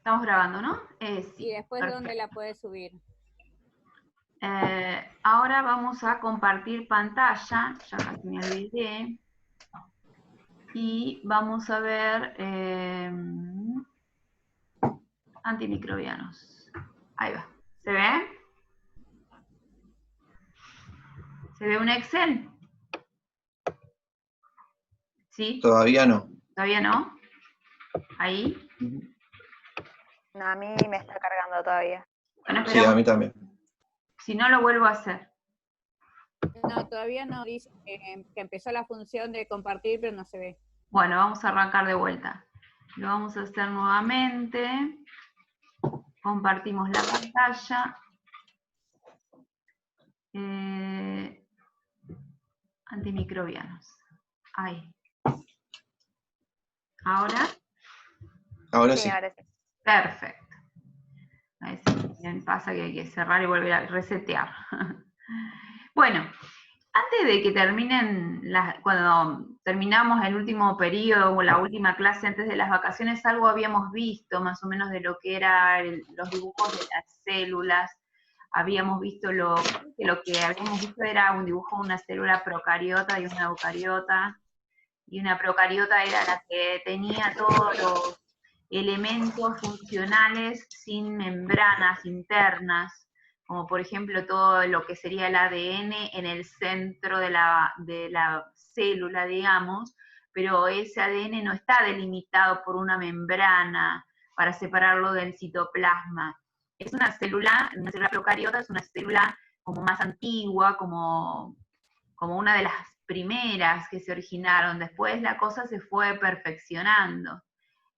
Estamos grabando, ¿no? Sí. Y después, Perfecto. ¿dónde la puedes subir? Ahora vamos a compartir pantalla, ya casi me olvidé, y vamos a ver antimicrobianos. Ahí va. ¿Se ve? ¿Se ve un Excel? ¿Sí? Todavía no. ¿Todavía no? ¿Ahí? No, a mí me está cargando todavía. Bueno, Sí, esperamos. a mí también. Si no, lo vuelvo a hacer. No, todavía no, dice que empezó la función de compartir, pero no se ve. Bueno, vamos a arrancar de vuelta. Lo vamos a hacer nuevamente. Compartimos la pantalla. Antimicrobianos. Ahí. ¿Ahora? Ahora sí. Ahora sí. Perfecto. A ver si pasa que hay que cerrar y volver a resetear. Bueno, antes de que terminen, cuando terminamos el último periodo o la última clase antes de las vacaciones, algo habíamos visto más o menos de lo que eran los dibujos de las células. Habíamos visto lo que habíamos visto era un dibujo de una célula procariota y una eucariota. Y una procariota era la que tenía todos los elementos funcionales sin membranas internas, como por ejemplo todo lo que sería el ADN en el centro de la célula, digamos, pero ese ADN no está delimitado por una membrana para separarlo del citoplasma. Es una célula procariota es una célula como más antigua, como una de las primeras que se originaron. Después la cosa se fue perfeccionando.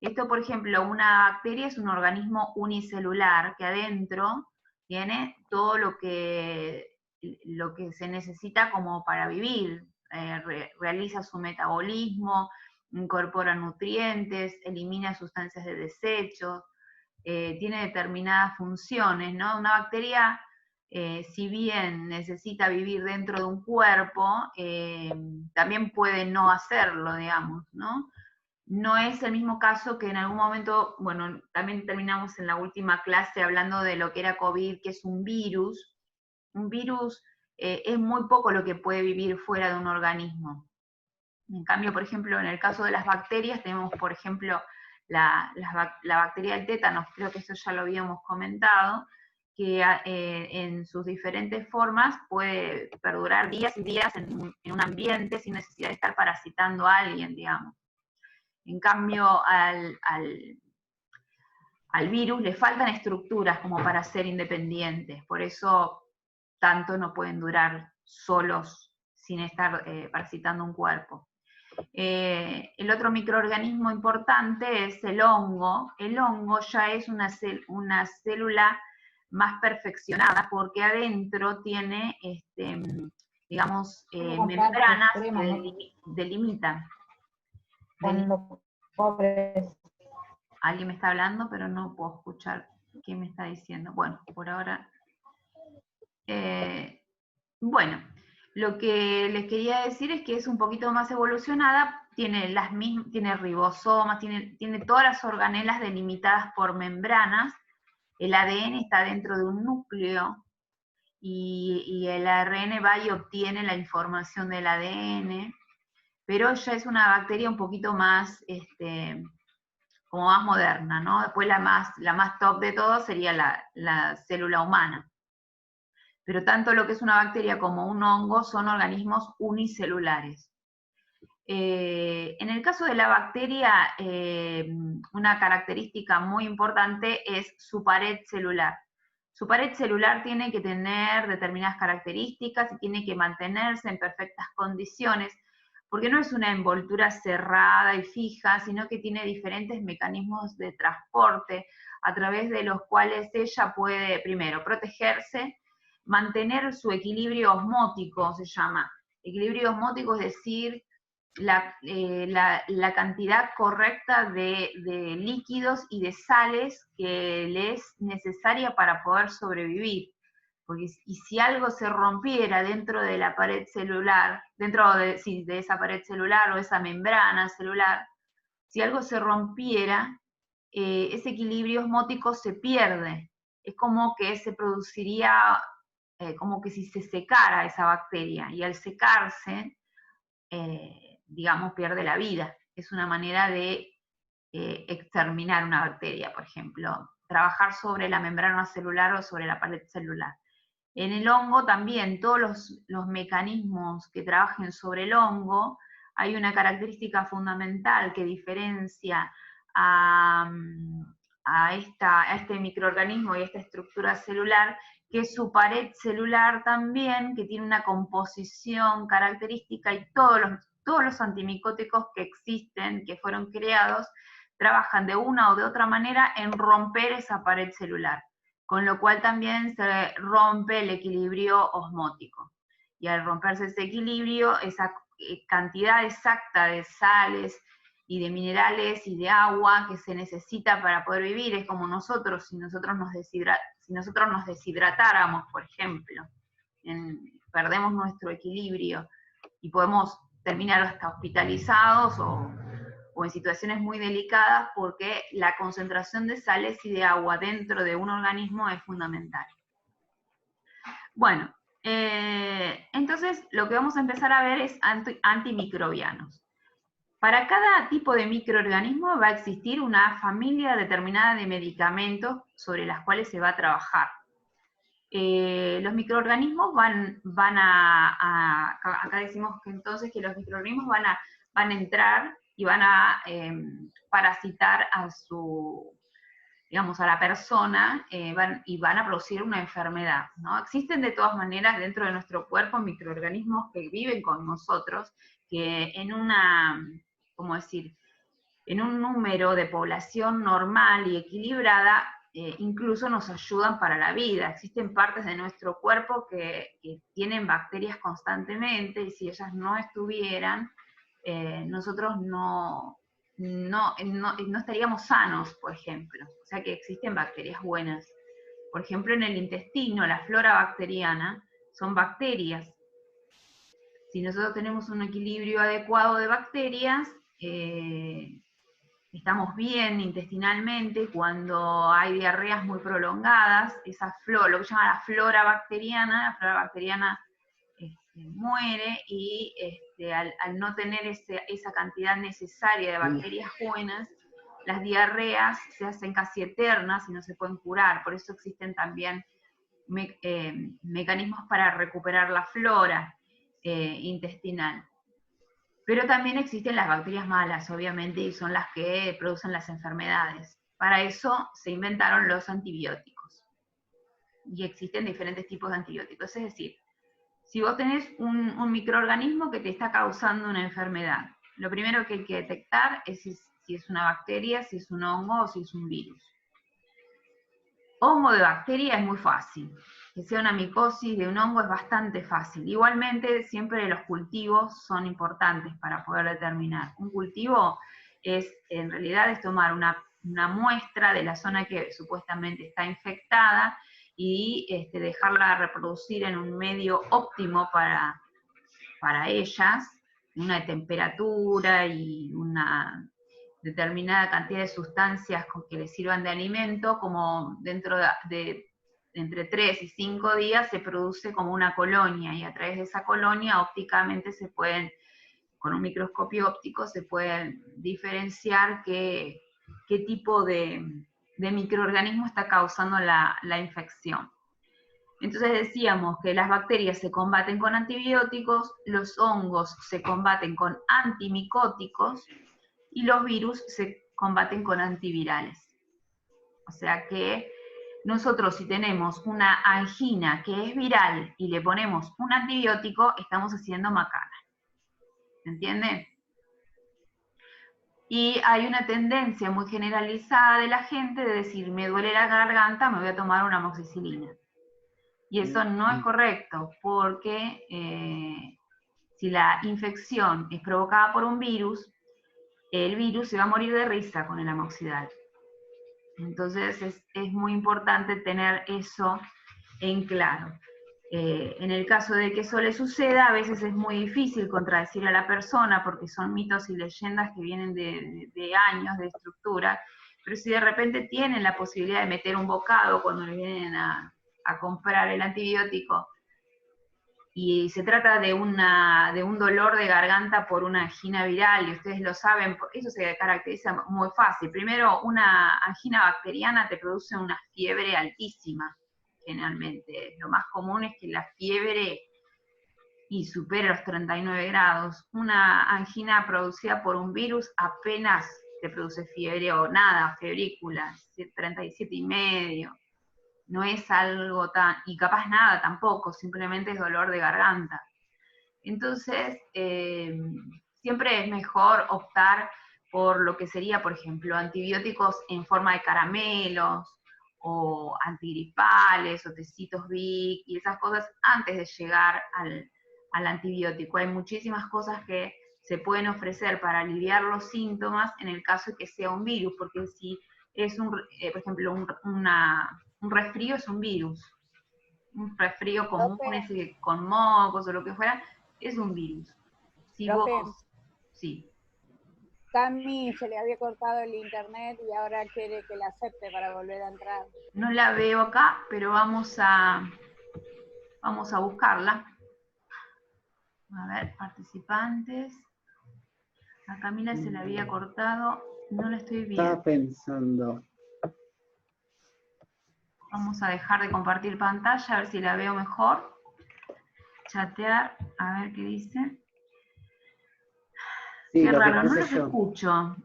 Esto, por ejemplo, una bacteria es un organismo unicelular que adentro tiene todo lo que se necesita como para vivir. Realiza su metabolismo, incorpora nutrientes, elimina sustancias de desecho, tiene determinadas funciones, ¿no? Una bacteria, si bien necesita vivir dentro de un cuerpo, también puede no hacerlo, digamos, ¿no? No es el mismo caso que en algún momento, bueno, también terminamos en la última clase hablando de lo que era COVID, que es un virus. Un virus es muy poco lo que puede vivir fuera de un organismo. En cambio, por ejemplo, en el caso de las bacterias, tenemos, por ejemplo, la bacteria del tétano, creo que eso ya lo habíamos comentado, que en sus diferentes formas puede perdurar días y días en un ambiente sin necesidad de estar parasitando a alguien, digamos. En cambio, al virus le faltan estructuras como para ser independientes, por eso tanto no pueden durar solos sin estar parasitando un cuerpo. El otro microorganismo importante es el hongo. El hongo ya es una célula más perfeccionada porque adentro tiene, digamos, membranas que delimitan. Alguien me está hablando, pero no puedo escuchar qué me está diciendo. Bueno, por ahora. Bueno, lo que les quería decir es que es un poquito más evolucionada, tiene tiene ribosomas, tiene todas las organelas delimitadas por membranas, el ADN está dentro de un núcleo, y el ARN va y obtiene la información del ADN, pero ya es una bacteria un poquito más, como más moderna, ¿no? Después la más top de todo sería la célula humana. Pero tanto lo que es una bacteria como un hongo son organismos unicelulares. En el caso de la bacteria, una característica muy importante es su pared celular. Su pared celular tiene que tener determinadas características y tiene que mantenerse en perfectas condiciones, porque no es una envoltura cerrada y fija, sino que tiene diferentes mecanismos de transporte a través de los cuales ella puede, primero, protegerse, mantener su equilibrio osmótico, se llama. Equilibrio osmótico es decir, la cantidad correcta de líquidos y de sales que le es necesaria para poder sobrevivir. Porque si algo se rompiera dentro de la pared celular, dentro de esa pared celular o esa membrana celular, si algo se rompiera, ese equilibrio osmótico se pierde. Es como que se produciría, como que si se secara esa bacteria, y al secarse, digamos, pierde la vida. Es una manera de exterminar una bacteria, por ejemplo, trabajar sobre la membrana celular o sobre la pared celular. En el hongo también, todos los mecanismos que trabajen sobre el hongo, hay una característica fundamental que diferencia a este microorganismo y a esta estructura celular, que es su pared celular también, que tiene una composición característica, y todos los antimicóticos que existen, que fueron creados, trabajan de una o de otra manera en romper esa pared celular, con lo cual también se rompe el equilibrio osmótico. Y al romperse ese equilibrio, esa cantidad exacta de sales y de minerales y de agua que se necesita para poder vivir, es como nosotros, si nosotros nos deshidratáramos, por ejemplo, perdemos nuestro equilibrio y podemos terminar hasta hospitalizados o en situaciones muy delicadas, porque la concentración de sales y de agua dentro de un organismo es fundamental. Bueno, entonces lo que vamos a empezar a ver es antimicrobianos. Para cada tipo de microorganismo va a existir una familia determinada de medicamentos sobre las cuales se va a trabajar. Los microorganismos acá decimos que entonces que los microorganismos van a entrar y van a parasitar a la persona, y van a producir una enfermedad, ¿no? Existen de todas maneras dentro de nuestro cuerpo microorganismos que viven con nosotros, que en un número de población normal y equilibrada, incluso nos ayudan para la vida. Existen partes de nuestro cuerpo que tienen bacterias constantemente, y si ellas no estuvieran, nosotros no estaríamos sanos, por ejemplo. O sea que existen bacterias buenas. Por ejemplo, en el intestino, la flora bacteriana son bacterias. Si nosotros tenemos un equilibrio adecuado de bacterias, estamos bien intestinalmente. Cuando hay diarreas muy prolongadas, esa flora, lo que se llama la flora bacteriana muere, y al no tener esa cantidad necesaria de bacterias buenas, las diarreas se hacen casi eternas y no se pueden curar. Por eso existen también mecanismos para recuperar la flora intestinal. Pero también existen las bacterias malas, obviamente, y son las que producen las enfermedades. Para eso se inventaron los antibióticos. Y existen diferentes tipos de antibióticos. Es decir, si vos tenés un microorganismo que te está causando una enfermedad, lo primero que hay que detectar es si es una bacteria, si es un hongo o si es un virus. Hongo de bacteria es muy fácil. Que sea una micosis de un hongo es bastante fácil. Igualmente, siempre los cultivos son importantes para poder determinar. Un cultivo en realidad es tomar una muestra de la zona que supuestamente está infectada y dejarla reproducir en un medio óptimo para ellas, una temperatura y una determinada cantidad de sustancias que les sirvan de alimento, como dentro de entre 3 y 5 días se produce como una colonia, y a través de esa colonia ópticamente con un microscopio óptico se pueden diferenciar qué tipo de microorganismo está causando la infección. Entonces decíamos que las bacterias se combaten con antibióticos, los hongos se combaten con antimicóticos, y los virus se combaten con antivirales. O sea que nosotros, si tenemos una angina que es viral y le ponemos un antibiótico, estamos haciendo macana. ¿Se entiende? Y hay una tendencia muy generalizada de la gente de decir, me duele la garganta, me voy a tomar una amoxicilina. Y eso no es correcto, porque si la infección es provocada por un virus, el virus se va a morir de risa con el amoxidal. Entonces es muy importante tener eso en claro. En el caso de que eso le suceda, a veces es muy difícil contradecir a la persona, porque son mitos y leyendas que vienen de años de estructura, Pero si de repente tienen la posibilidad de meter un bocado cuando le vienen a comprar el antibiótico, y se trata de un dolor de garganta por una angina viral, y ustedes lo saben, eso se caracteriza muy fácil. Primero, una angina bacteriana te produce una fiebre altísima, generalmente. Lo más común es que la fiebre y supere los 39 grados. Una angina producida por un virus apenas te produce fiebre o nada, febrícula, 37,5. No es algo tan, y capaz nada tampoco, simplemente es dolor de garganta. Entonces, siempre es mejor optar por lo que sería, por ejemplo, antibióticos en forma de caramelos, o antigripales, o tecitos Vic, y esas cosas antes de llegar al antibiótico. Hay muchísimas cosas que se pueden ofrecer para aliviar los síntomas en el caso de que sea un virus, porque si es, por ejemplo, un resfrío es un virus. Un resfrío común, ese con mocos o lo que fuera, es un virus. Si vos, sí. Cami se le había cortado el internet y ahora quiere que la acepte para volver a entrar. No la veo acá, pero vamos a buscarla. A ver, participantes. A Camila se le había cortado, no la estoy viendo. Estaba pensando. Vamos a dejar de compartir pantalla, a ver si la veo mejor. Chatear, a ver qué dice. Sí, qué lo raro, que no puse los yo. escucho.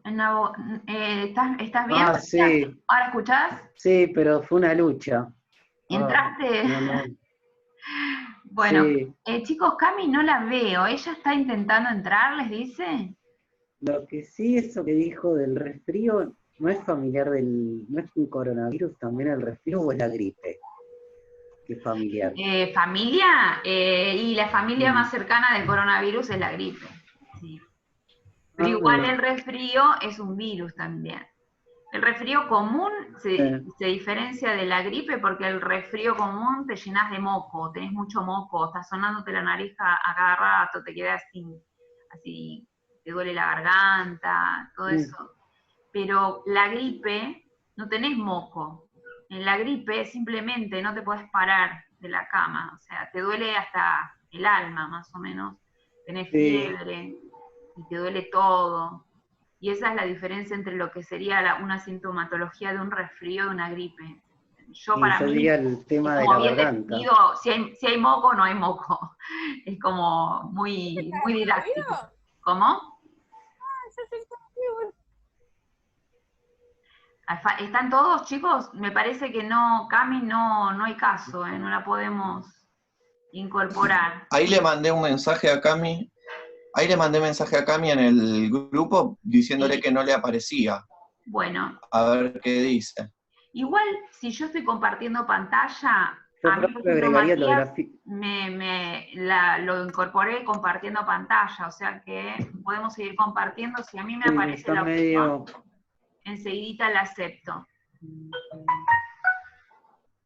¿Estás bien? Ah, sí. ¿Ahora escuchás? Sí, pero fue una lucha. ¿Entraste? No. Bueno, Sí. Chicos, Cami no la veo. ¿Ella está intentando entrar, les dice? Lo que sí, eso que dijo del resfrío, no es familiar no es un coronavirus también el resfrío o es la gripe, que es familiar. ¿Familia? Y la familia más cercana del coronavirus es la gripe. Sí. Pero igual el resfrío es un virus también. El resfrío común se diferencia de la gripe porque el resfrío común te llenas de moco, tenés mucho moco, estás sonándote la nariz a cada rato, te quedas así, te duele la garganta, todo eso. Pero la gripe, no tenés moco. En la gripe simplemente no te podés parar de la cama, o sea, te duele hasta el alma más o menos, tenés fiebre y te duele todo. Y esa es la diferencia entre lo que sería una sintomatología de un resfrío de una gripe. Yo mí, diría el tema es de como la bien garganta. definido, si hay moco, no hay moco. Es como muy didáctico. ¿Cómo? ¿Están todos, chicos? Me parece que no, Cami, no hay caso, no la podemos incorporar. Ahí le mandé un mensaje a Cami. Ahí le mandé mensaje a Cami en el grupo diciéndole que no le aparecía. Bueno. A ver qué dice. Igual, si yo estoy compartiendo pantalla, Yo a mí, por ejemplo, Matías, lo incorporé compartiendo pantalla, o sea que podemos seguir compartiendo. Si a mí me aparece la opción, enseguidita la acepto.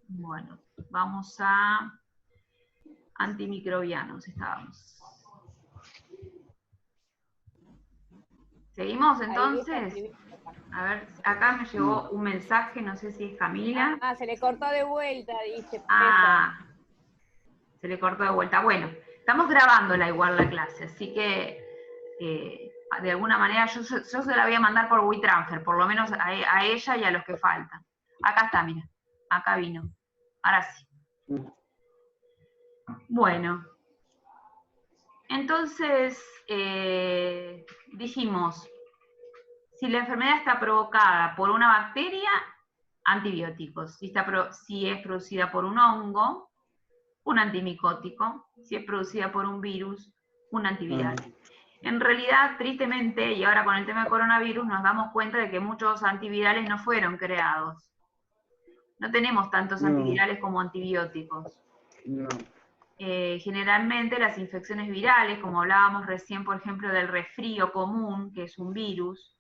Bueno, vamos a antimicrobianos, estábamos. ¿Seguimos entonces? A ver, acá me llegó un mensaje, no sé si es Camila. Se le cortó de vuelta, dice. Se le cortó de vuelta. Bueno, estamos grabándola igual la clase, así que de alguna manera yo se la voy a mandar por WeTransfer, por lo menos a ella y a los que faltan. Acá está, mira, acá vino. Ahora sí. Bueno, entonces dijimos, si la enfermedad está provocada por una bacteria, antibióticos. Si es producida por un hongo, un antimicótico. Si es producida por un virus, un antiviral. En realidad, tristemente, y ahora con el tema del coronavirus, nos damos cuenta de que muchos antivirales no fueron creados. No tenemos tantos antivirales como antibióticos. Generalmente las infecciones virales, como hablábamos recién, por ejemplo, del resfrío común, que es un virus,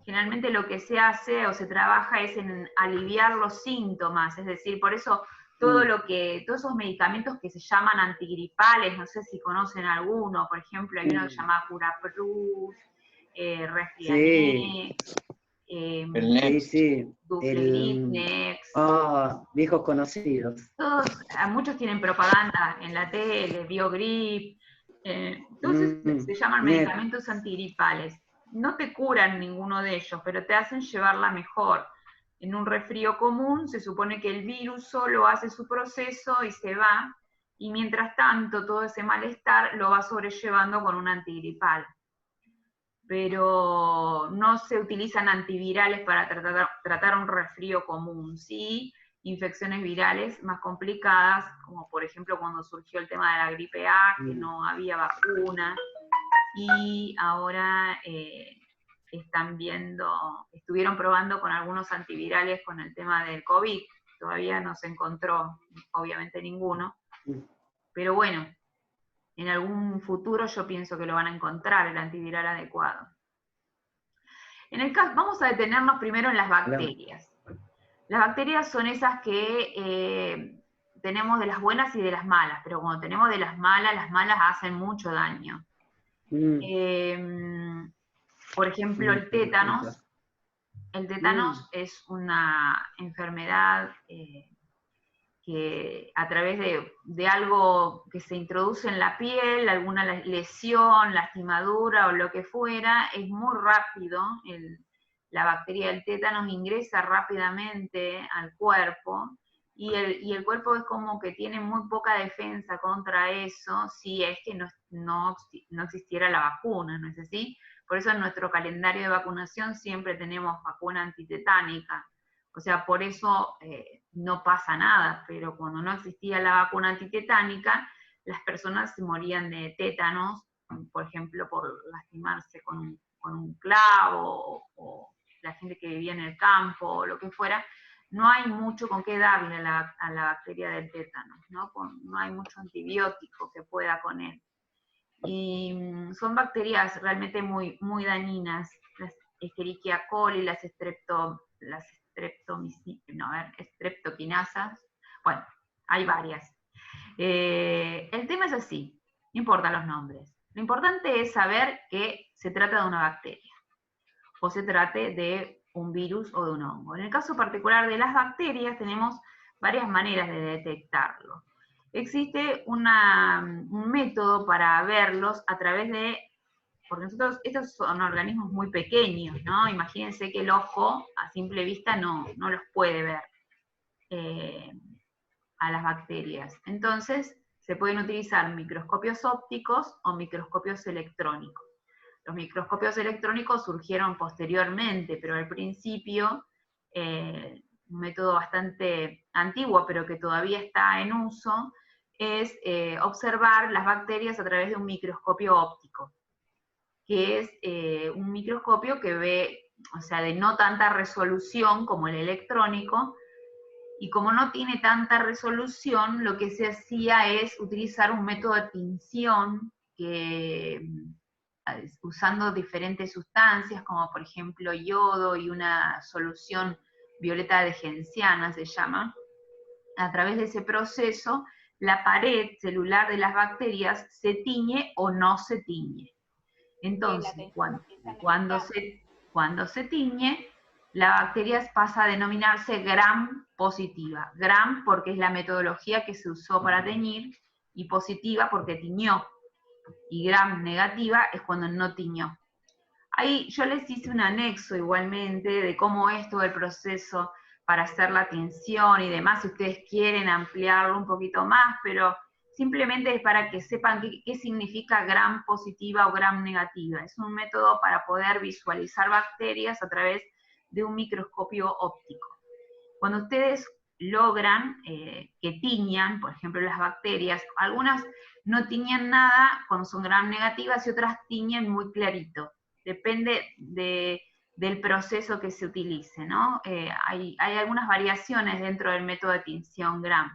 generalmente lo que se hace o se trabaja es en aliviar los síntomas, es decir, por eso todos esos medicamentos que se llaman antigripales, no sé si conocen alguno, por ejemplo, hay uno que se llama Curaprus, Resfrianex, El Sí, Next. sí. Duflerit, Next, Viejos conocidos. muchos tienen propaganda en la tele, BioGrip, entonces se llaman Net. medicamentos antigripales. No te curan ninguno de ellos, pero te hacen llevarla mejor. En un resfrío común se supone que el virus solo hace su proceso y se va, y mientras tanto todo ese malestar lo va sobrellevando con un antigripal. Pero no se utilizan antivirales para tratar un resfrío común, sí, infecciones virales más complicadas, como por ejemplo cuando surgió el tema de la gripe A, que no había vacuna, y ahora estuvieron probando con algunos antivirales con el tema del COVID, todavía no se encontró, obviamente ninguno, pero bueno, en algún futuro yo pienso que lo van a encontrar, el antiviral adecuado. En el caso, vamos a detenernos primero en las bacterias. Las bacterias son esas que tenemos de las buenas y de las malas, pero cuando tenemos de las malas hacen mucho daño. Por ejemplo, el tétanos. El tétanos es una enfermedad que a través de algo que se introduce en la piel, alguna lesión, lastimadura o lo que fuera, es muy rápido, la bacteria del tétanos ingresa rápidamente al cuerpo, y el cuerpo es como que tiene muy poca defensa contra eso, si es que no existiera la vacuna, ¿no es así? Por eso en nuestro calendario de vacunación siempre tenemos vacuna antitetánica. O sea, por eso no pasa nada, pero cuando no existía la vacuna antitetánica, las personas se morían de tétanos, por ejemplo, por lastimarse con un clavo, o la gente que vivía en el campo, o lo que fuera. No hay mucho con qué darle a la bacteria del tétanos, ¿no? No hay mucho antibiótico que pueda con él. Y son bacterias realmente muy, muy dañinas, las Escherichia coli, las streptoquinasas, bueno, hay varias. El tema es así, no importan los nombres. Lo importante es saber que se trata de una bacteria, o se trate de un virus o de un hongo. En el caso particular de las bacterias tenemos varias maneras de detectarlo. Existe un método para verlos a través de, porque estos son organismos muy pequeños, ¿no? Imagínense que el ojo a simple vista no los puede ver a las bacterias. Entonces se pueden utilizar microscopios ópticos o microscopios electrónicos. Los microscopios electrónicos surgieron posteriormente, pero al principio, un método bastante antiguo, pero que todavía está en uso, es observar las bacterias a través de un microscopio óptico, que es un microscopio que ve, o sea, de no tanta resolución como el electrónico, y como no tiene tanta resolución, lo que se hacía es utilizar un método de tinción que usando diferentes sustancias, como por ejemplo yodo y una solución violeta de genciana se llama. A través de ese proceso, la pared celular de las bacterias se tiñe o no se tiñe. Entonces, cuando se tiñe, la bacteria pasa a denominarse gram positiva. Gram porque es la metodología que se usó para teñir, y positiva porque tiñó. Y gram negativa es cuando no tiñó. Ahí yo les hice un anexo igualmente de cómo es todo el proceso para hacer la tinción y demás, si ustedes quieren ampliarlo un poquito más, pero simplemente es para que sepan qué significa gram positiva o gram negativa. Es un método para poder visualizar bacterias a través de un microscopio óptico. Cuando ustedes logran que tiñan, por ejemplo las bacterias, algunas no tiñen nada cuando son gram negativas y otras tiñen muy clarito. Depende del proceso que se utilice, ¿no? Hay algunas variaciones dentro del método de tinción gram.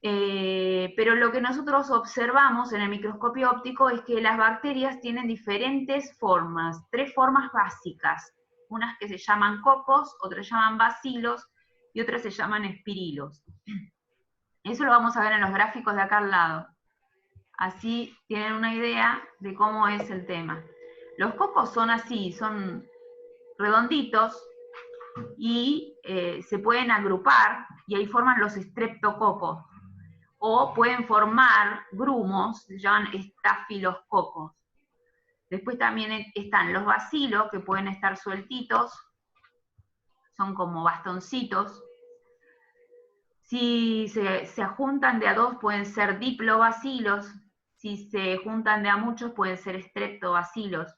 Pero lo que nosotros observamos en el microscopio óptico es que las bacterias tienen diferentes formas, 3 formas básicas, unas que se llaman cocos, otras se llaman bacilos y otras se llaman espirilos. Eso lo vamos a ver en los gráficos de acá al lado. Así tienen una idea de cómo es el tema. Los cocos son así, son redonditos y se pueden agrupar y ahí forman los estreptococos. O pueden formar grumos, se llaman estafilococos. Después también están los bacilos, que pueden estar sueltitos, son como bastoncitos. Si se juntan de a dos pueden ser diplobacilos, si se juntan de a muchos pueden ser estreptobacilos.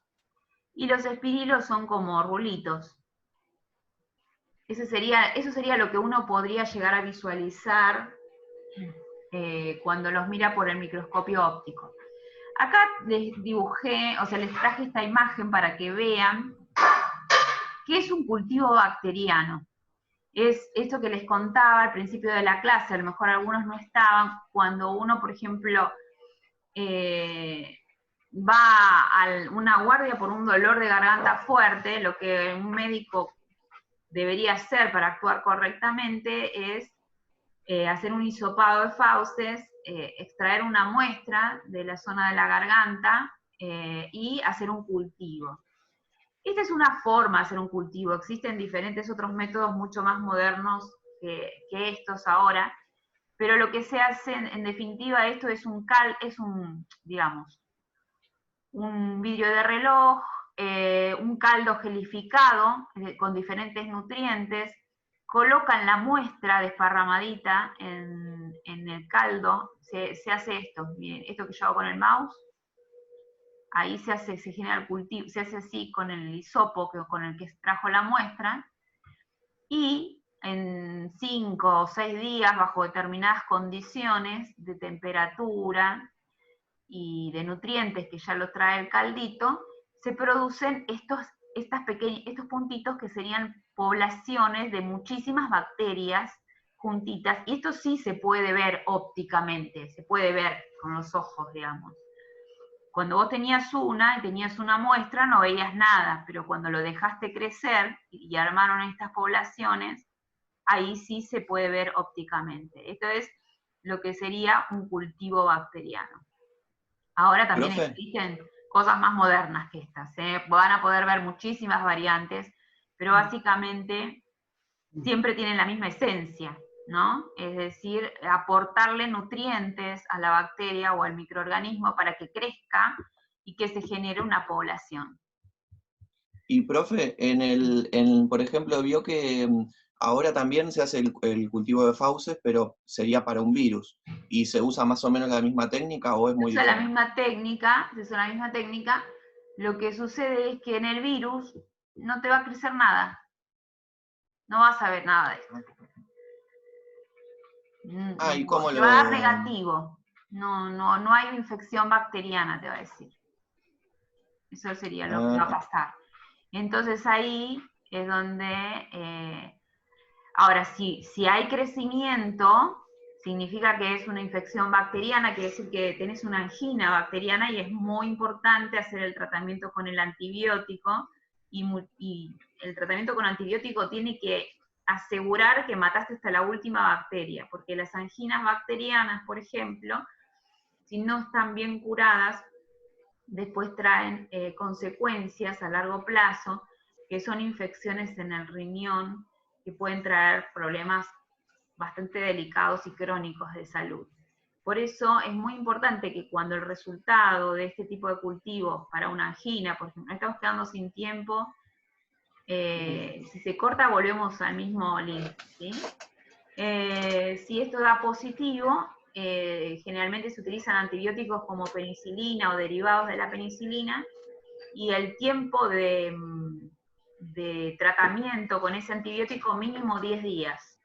Y los espirilos son como rulitos. Eso sería lo que uno podría llegar a visualizar cuando los mira por el microscopio óptico. Acá les dibujé, o sea, les traje esta imagen para que vean qué es un cultivo bacteriano. Es esto que les contaba al principio de la clase, a lo mejor algunos no estaban, cuando uno, por ejemplo, va a una guardia por un dolor de garganta fuerte, lo que un médico debería hacer para actuar correctamente es hacer un hisopado de fauces, extraer una muestra de la zona de la garganta y hacer un cultivo. Esta es una forma de hacer un cultivo. Existen diferentes otros métodos mucho más modernos que estos ahora, pero lo que se hace, en definitiva, esto es un vidrio de reloj, un caldo gelificado con diferentes nutrientes, colocan la muestra desparramadita en el caldo, se hace esto, miren, esto que yo hago con el mouse, ahí se genera el cultivo, se hace así con el hisopo con el que extrajo la muestra, y en 5 o 6 días, bajo determinadas condiciones de temperatura y de nutrientes que ya lo trae el caldito, se producen estos puntitos que serían poblaciones de muchísimas bacterias juntitas, y esto sí se puede ver ópticamente, se puede ver con los ojos, digamos. Cuando vos tenías una muestra, no veías nada, pero cuando lo dejaste crecer y armaron estas poblaciones, ahí sí se puede ver ópticamente. Esto es lo que sería un cultivo bacteriano. Ahora también Profe. existen cosas más modernas que estas, van a poder ver muchísimas variantes, pero básicamente siempre tienen la misma esencia, ¿no? Es decir, aportarle nutrientes a la bacteria o al microorganismo para que crezca y que se genere una población. Y profe, por ejemplo, vio que ahora también se hace el cultivo de fauces, pero sería para un virus. ¿Y se usa más o menos la misma técnica o es muy Se usa la diferente? misma técnica, lo que sucede es que en el virus no te va a crecer nada. No vas a ver nada de esto. ¿Y cómo Te lo...? va a dar negativo. No hay infección bacteriana, te va a decir. Eso sería lo que va a pasar. Entonces ahí es donde... ahora, si hay crecimiento, significa que es una infección bacteriana, quiere decir que tenés una angina bacteriana y es muy importante hacer el tratamiento con el antibiótico, y el tratamiento con antibiótico tiene que asegurar que mataste hasta la última bacteria, porque las anginas bacterianas, por ejemplo, si no están bien curadas, después traen consecuencias a largo plazo, que son infecciones en el riñón, que pueden traer problemas bastante delicados y crónicos de salud. Por eso es muy importante que cuando el resultado de este tipo de cultivos para una angina, por ejemplo, estamos quedando sin tiempo, si se corta volvemos al mismo link, ¿sí? Si esto da positivo, generalmente se utilizan antibióticos como penicilina o derivados de la penicilina, y el tiempo de tratamiento con ese antibiótico mínimo 10 días.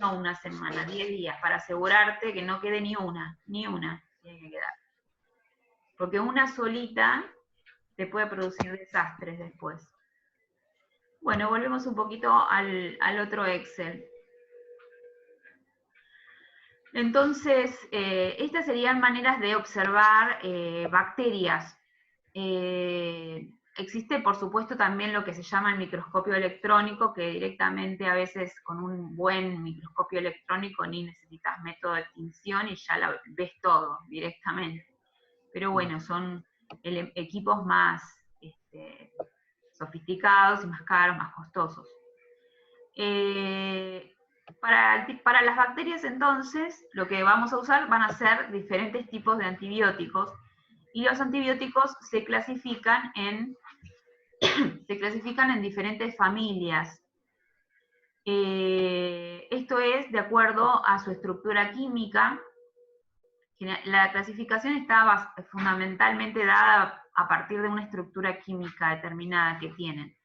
No una semana, 10 días, para asegurarte que no quede ni una tiene que quedar. Porque una solita te puede producir desastres después. Bueno, volvemos un poquito al otro Excel. Entonces, estas serían maneras de observar bacterias. Existe, por supuesto, también lo que se llama el microscopio electrónico, que directamente a veces con un buen microscopio electrónico ni necesitas método de tinción y ya ves todo directamente. Pero bueno, son equipos más sofisticados y más caros, más costosos. Para las bacterias, entonces, lo que vamos a usar van a ser diferentes tipos de antibióticos, y los antibióticos se clasifican en diferentes familias. Esto es de acuerdo a su estructura química. La clasificación está fundamentalmente dada a partir de una estructura química determinada que tienen,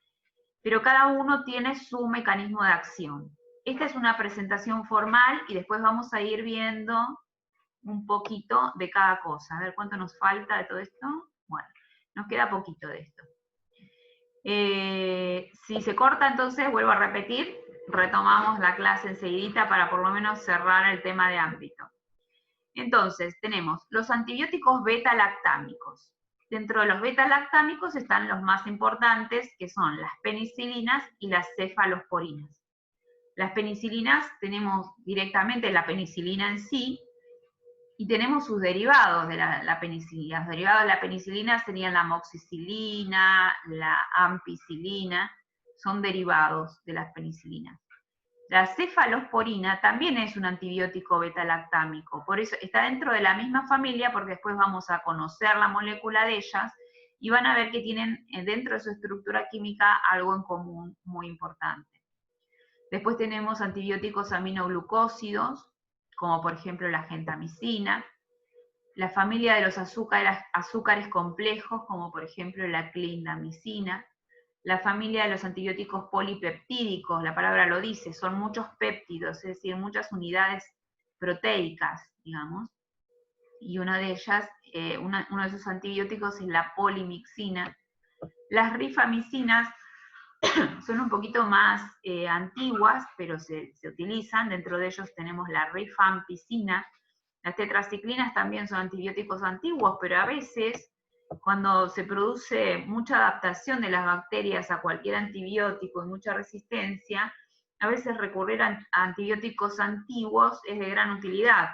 pero cada uno tiene su mecanismo de acción. Esta es una presentación formal y después vamos a ir viendo un poquito de cada cosa. A ver cuánto nos falta de todo esto. Bueno, nos queda poquito de esto. Si se corta, entonces vuelvo a repetir, retomamos la clase enseguidita para por lo menos cerrar el tema de ámbito. Entonces, tenemos los antibióticos beta-lactámicos. Dentro de los beta-lactámicos están los más importantes, que son las penicilinas y las cefalosporinas. Las penicilinas tenemos directamente la penicilina en sí, y tenemos sus derivados de la penicilina. Los derivados de la penicilina serían la amoxicilina, la ampicilina, son derivados de las penicilinas. La cefalosporina también es un antibiótico beta-lactámico, por eso está dentro de la misma familia, porque después vamos a conocer la molécula de ellas, y van a ver que tienen dentro de su estructura química algo en común muy importante. Después tenemos antibióticos aminoglucósidos, como por ejemplo la gentamicina, la familia de los azúcares complejos, como por ejemplo la clindamicina, la familia de los antibióticos polipeptídicos, la palabra lo dice, son muchos péptidos, es decir, muchas unidades proteicas, digamos, y una de ellas, uno de esos antibióticos es la polimixina. Las rifamicinas son un poquito más antiguas, pero se utilizan. Dentro de ellos tenemos la rifampicina. Las tetraciclinas también son antibióticos antiguos, pero a veces, cuando se produce mucha adaptación de las bacterias a cualquier antibiótico y mucha resistencia, a veces recurrir a antibióticos antiguos es de gran utilidad.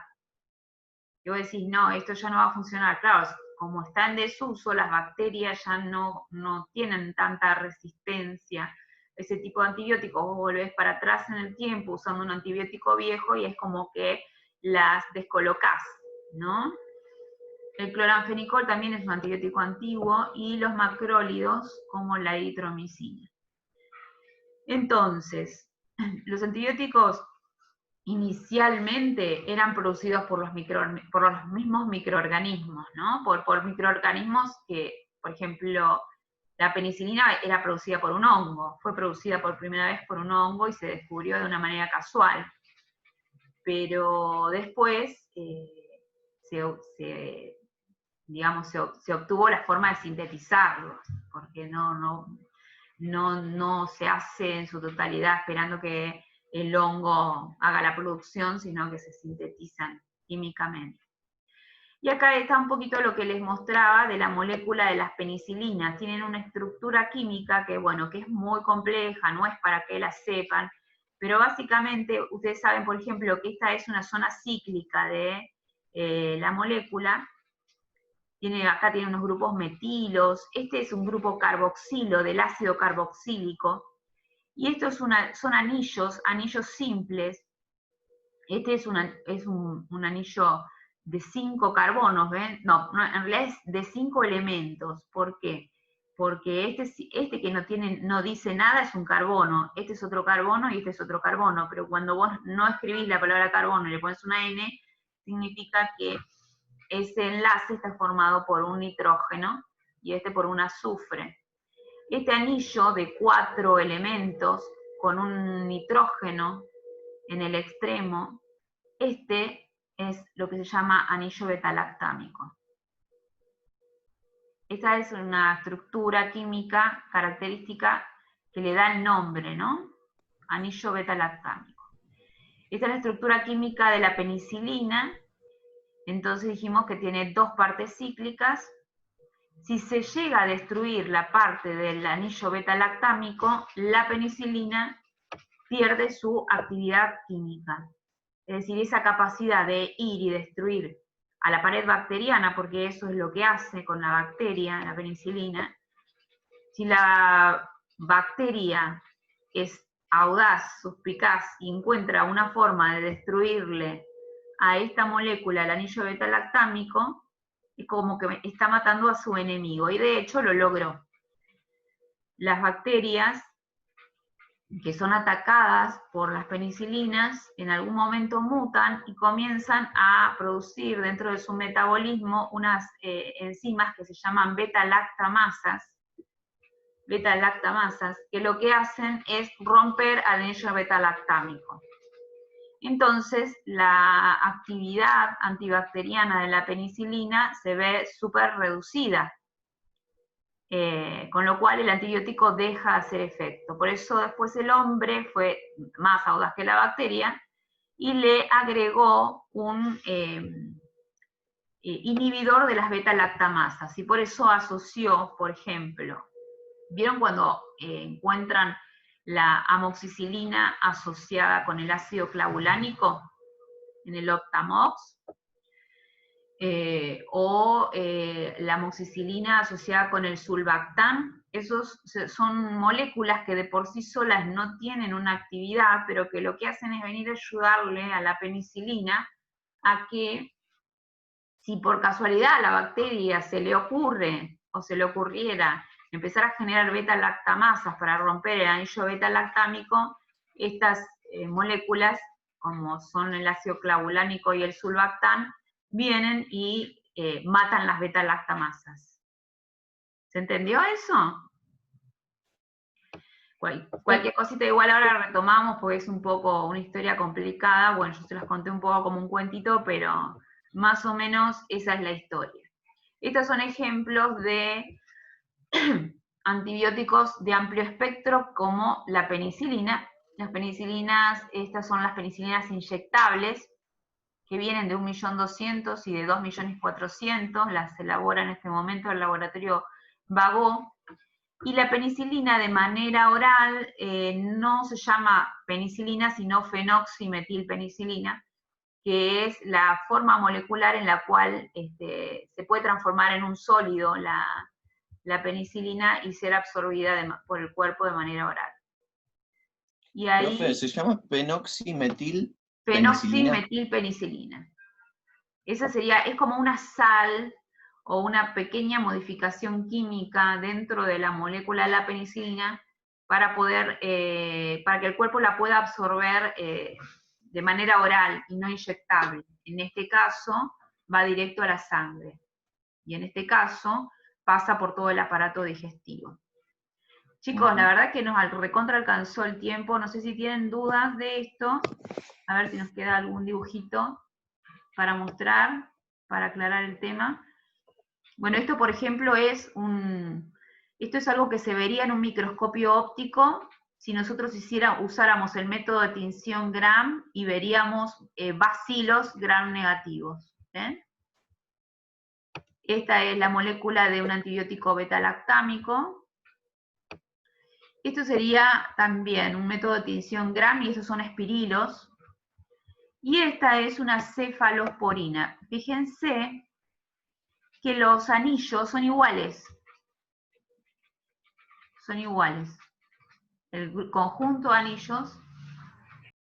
Y vos decís, no, esto ya no va a funcionar. Claro, como está en desuso, las bacterias ya no tienen tanta resistencia. Ese tipo de antibióticos, vos volvés para atrás en el tiempo usando un antibiótico viejo y es como que las descolocás, ¿no? El cloranfenicol también es un antibiótico antiguo, y los macrólidos, como la eritromicina. Entonces, los antibióticos inicialmente eran producidos por los mismos microorganismos, ¿no? Por microorganismos que, por ejemplo, la penicilina era producida por un hongo, fue producida por primera vez por un hongo y se descubrió de una manera casual. Pero después se obtuvo la forma de sintetizarlos, porque no se hace en su totalidad esperando que el hongo haga la producción, sino que se sintetizan químicamente. Y acá está un poquito lo que les mostraba de la molécula de las penicilinas. Tienen una estructura química que, bueno, que es muy compleja, no es para que la sepan, pero básicamente ustedes saben, por ejemplo, que esta es una zona cíclica de la molécula. Acá tiene unos grupos metilos, este es un grupo carboxilo del ácido carboxílico, y estos son anillos simples. Este es un anillo de 5 carbonos, ¿ven? No, en realidad es de 5 elementos. ¿Por qué? Porque este que no dice nada es un carbono, este es otro carbono y este es otro carbono, pero cuando vos no escribís la palabra carbono y le pones una N, significa que ese enlace está formado por un nitrógeno y este por un azufre. Este anillo de 4 elementos con un nitrógeno en el extremo, este es lo que se llama anillo beta-lactámico. Esta es una estructura química característica que le da el nombre, ¿no? Anillo beta-lactámico. Esta es la estructura química de la penicilina. Entonces dijimos que tiene 2 partes cíclicas. Si se llega a destruir la parte del anillo beta-lactámico, la penicilina pierde su actividad química. Es decir, esa capacidad de ir y destruir a la pared bacteriana, porque eso es lo que hace con la bacteria, la penicilina, si la bacteria es audaz, suspicaz y encuentra una forma de destruirle a esta molécula, el anillo beta-lactámico, es como que está matando a su enemigo, y de hecho lo logró. Las bacterias que son atacadas por las penicilinas en algún momento mutan y comienzan a producir dentro de su metabolismo unas enzimas que se llaman beta-lactamasas, que lo que hacen es romper al anillo beta-lactámico. Entonces, la actividad antibacteriana de la penicilina se ve súper reducida, con lo cual el antibiótico deja de hacer efecto. Por eso después el hombre fue más audaz que la bacteria y le agregó un inhibidor de las beta-lactamasas, y por eso asoció, por ejemplo, ¿vieron cuando encuentran la amoxicilina asociada con el ácido clavulánico en el Octamox? O la amoxicilina asociada con el sulbactam. Esos son moléculas que de por sí solas no tienen una actividad, pero que lo que hacen es venir a ayudarle a la penicilina a que, si por casualidad a la bacteria se le ocurre o se le ocurriera empezar a generar beta-lactamasas para romper el anillo beta-lactámico, estas moléculas, como son el ácido clavulánico y el sulbactam, vienen y matan las beta-lactamasas. ¿Se entendió eso? Cualquier cosita igual ahora retomamos porque es un poco una historia complicada. Bueno, yo se las conté un poco como un cuentito, pero más o menos esa es la historia. Estos son ejemplos de antibióticos de amplio espectro como la penicilina. Las penicilinas, estas son las penicilinas inyectables, que vienen de 1.200.000 y de 2.400.000, las elabora en este momento el laboratorio Bagó. Y la penicilina de manera oral no se llama penicilina, sino fenoximetilpenicilina, que es la forma molecular en la cual se puede transformar en un sólido la penicilina y ser absorbida por el cuerpo de manera oral. Y ahí, Profe, ¿se llama fenoximetilpenicilina? fenoximetilpenicilina. Esa sería, es como una sal o una pequeña modificación química dentro de la molécula de la penicilina para poder, para que el cuerpo la pueda absorber de manera oral y no inyectable. En este caso, va directo a la sangre. Y en este caso, pasa por todo el aparato digestivo. Chicos, la verdad que nos recontra alcanzó el tiempo. No sé si tienen dudas de esto. A ver si nos queda algún dibujito para mostrar, para aclarar el tema. Bueno, esto por ejemplo esto es algo que se vería en un microscopio óptico si nosotros usáramos el método de tinción Gram y veríamos bacilos Gram negativos. Esta es la molécula de un antibiótico beta-lactámico. Esto sería también un método de tinción Gram y esos son espirilos. Y esta es una cefalosporina. Fíjense que los anillos son iguales. Son iguales. El conjunto de anillos